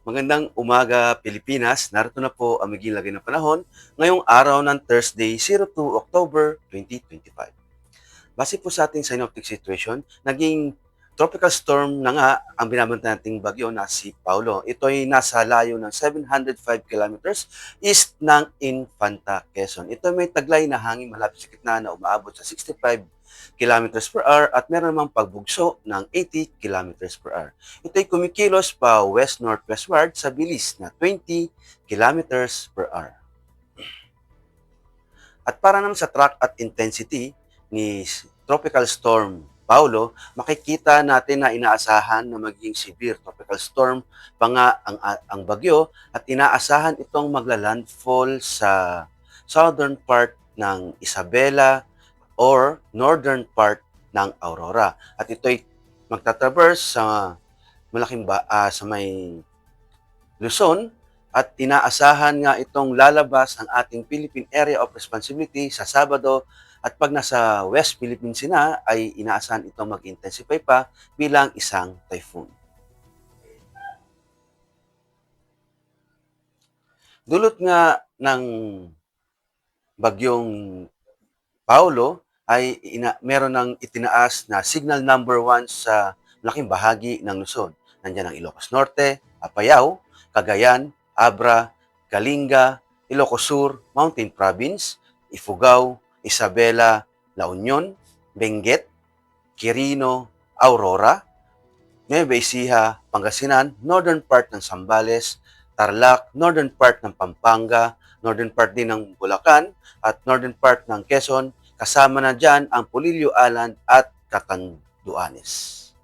Magandang umaga, Pilipinas. Narito na po ang maging lagay ng panahon ngayong araw ng Thursday, 02 October 2025. Base po sa ating synoptic situation, naging tropical storm na nga ang binabantayan nating bagyo na si Paulo. Ito ay nasa layo ng 705 kilometers east ng Infanta, Quezon. Ito may taglay na hangin malapit sa gitna na umaabot sa 65 kilometers per hour at meron namang pagbugso ng 80 kilometers per hour. Ito ay kumikilos pa west-northwestward sa bilis na 20 kilometers per hour. At para naman sa track at intensity ni Tropical Storm Paulo, makikita natin na inaasahan na magiging severe tropical storm pa nga ang bagyo at inaasahan itong magla-landfall sa southern part ng Isabela or northern part ng Aurora. At ito'y magtatraverse sa sa may Luzon at inaasahan nga itong lalabas ang ating Philippine Area of Responsibility sa Sabado at pag nasa West Philippines na ay inaasahan itong mag-intensify pa bilang isang typhoon. Dulot nga ng bagyong Paulo ay meron ng itinaas na signal number 1 sa malaking bahagi ng Luzon. Nandiyan ang Ilocos Norte, Apayao, Cagayan, Abra, Kalinga, Ilocos Sur, Mountain Province, Ifugao, Isabela, La Union, Benguet, Quirino, Aurora, Nueva Ecija, Pangasinan, northern part ng Zambales, Tarlac, northern part ng Pampanga, northern part din ng Bulacan, at northern part ng Quezon, kasama na dyan ang Polillo Island at Catanduanes.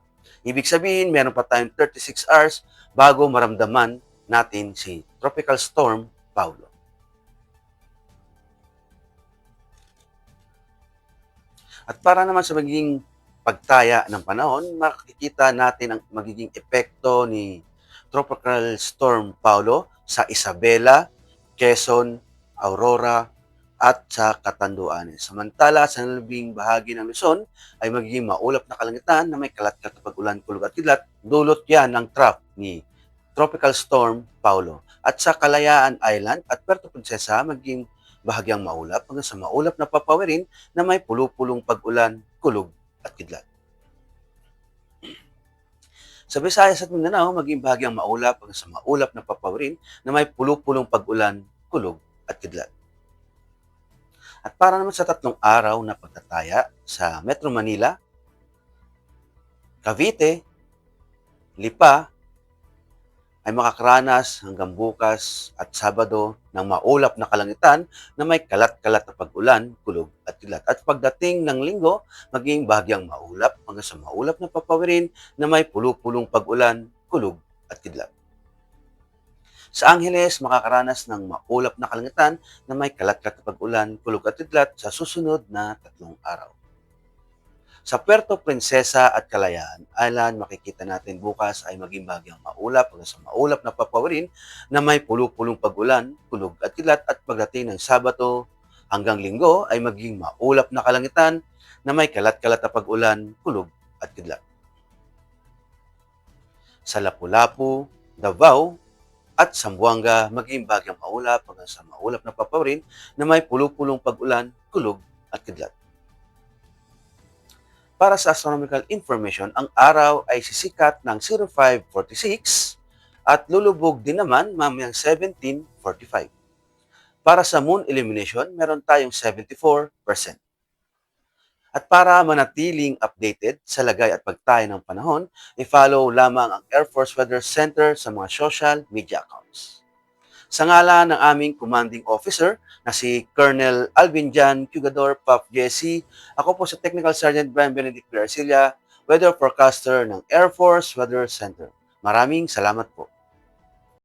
Ibig sabihin, meron pa tayong 36 hours bago maramdaman natin si Tropical Storm Paulo. At para naman sa magiging pagtaya ng panahon, makikita natin ang magiging epekto ni Tropical Storm Paulo sa Isabela, Quezon, Aurora, at sa Catanduanes. Samantala, sa nalabing bahagi ng Luzon ay magiging maulap na kalangitan na may kalat-kalat na pag-ulan, kulog at kidlat. Dulot yan ng trap ni Tropical Storm Paulo. At sa Kalayaan Island at Puerto Princesa, magiging bahagyang maulap hanggang sa maulap na papawirin na may pulo-pulong pag-ulan, kulog at kidlat. Sa Visayas at Mindanao, maging bahagyang maulap hanggang sa maulap na papawirin na may pulo-pulong pag-ulan, kulog at kidlat. At para naman sa 3 araw na pagtataya sa Metro Manila, Cavite, Lipa, ay makakaranas hanggang bukas at Sabado ng maulap na kalangitan na may kalat-kalat na pag-ulan, kulog at kidlat. At pagdating ng Linggo, maging bahagyang maulap hanggang sa maulap na papawirin na may pulo-pulong pag-ulan, kulog at kidlat. Sa Angeles, makakaranas ng maulap na kalangitan na may kalat-kalat na pag-ulan, kulog at kidlat sa susunod na 3 araw. Sa Puerto Princesa at Kalayaan Island, makikita natin bukas ay maging bahagyang maulap hanggang sa maulap na papawirin na may pulo-pulong pag-ulan, kulog at kidlat at pagdating ng Sabado hanggang Linggo ay maging maulap na kalangitan na may kalat-kalat na pag-ulan, kulog at kidlat. Sa Lapu-Lapu, Davao at Zamboanga, maging bahagyang maulap hanggang sa maulap na papawirin na may pulo-pulong pag-ulan, kulog at kidlat. Para sa astronomical information, ang araw ay sisikat ng 0546 at lulubog din naman mamayang 1745. Para sa moon illumination, meron tayong 74%. At para manatiling updated sa lagay at pagtaya ng panahon, i-follow lamang ang Air Force Weather Center sa mga social media accounts. Sa ngalan ng aming commanding officer na si Colonel Alvin Jan Cugador Pop Jesse, ako po si Technical Sergeant Brian Benedict Garcia, Weather Forecaster ng Air Force Weather Center. Maraming salamat po.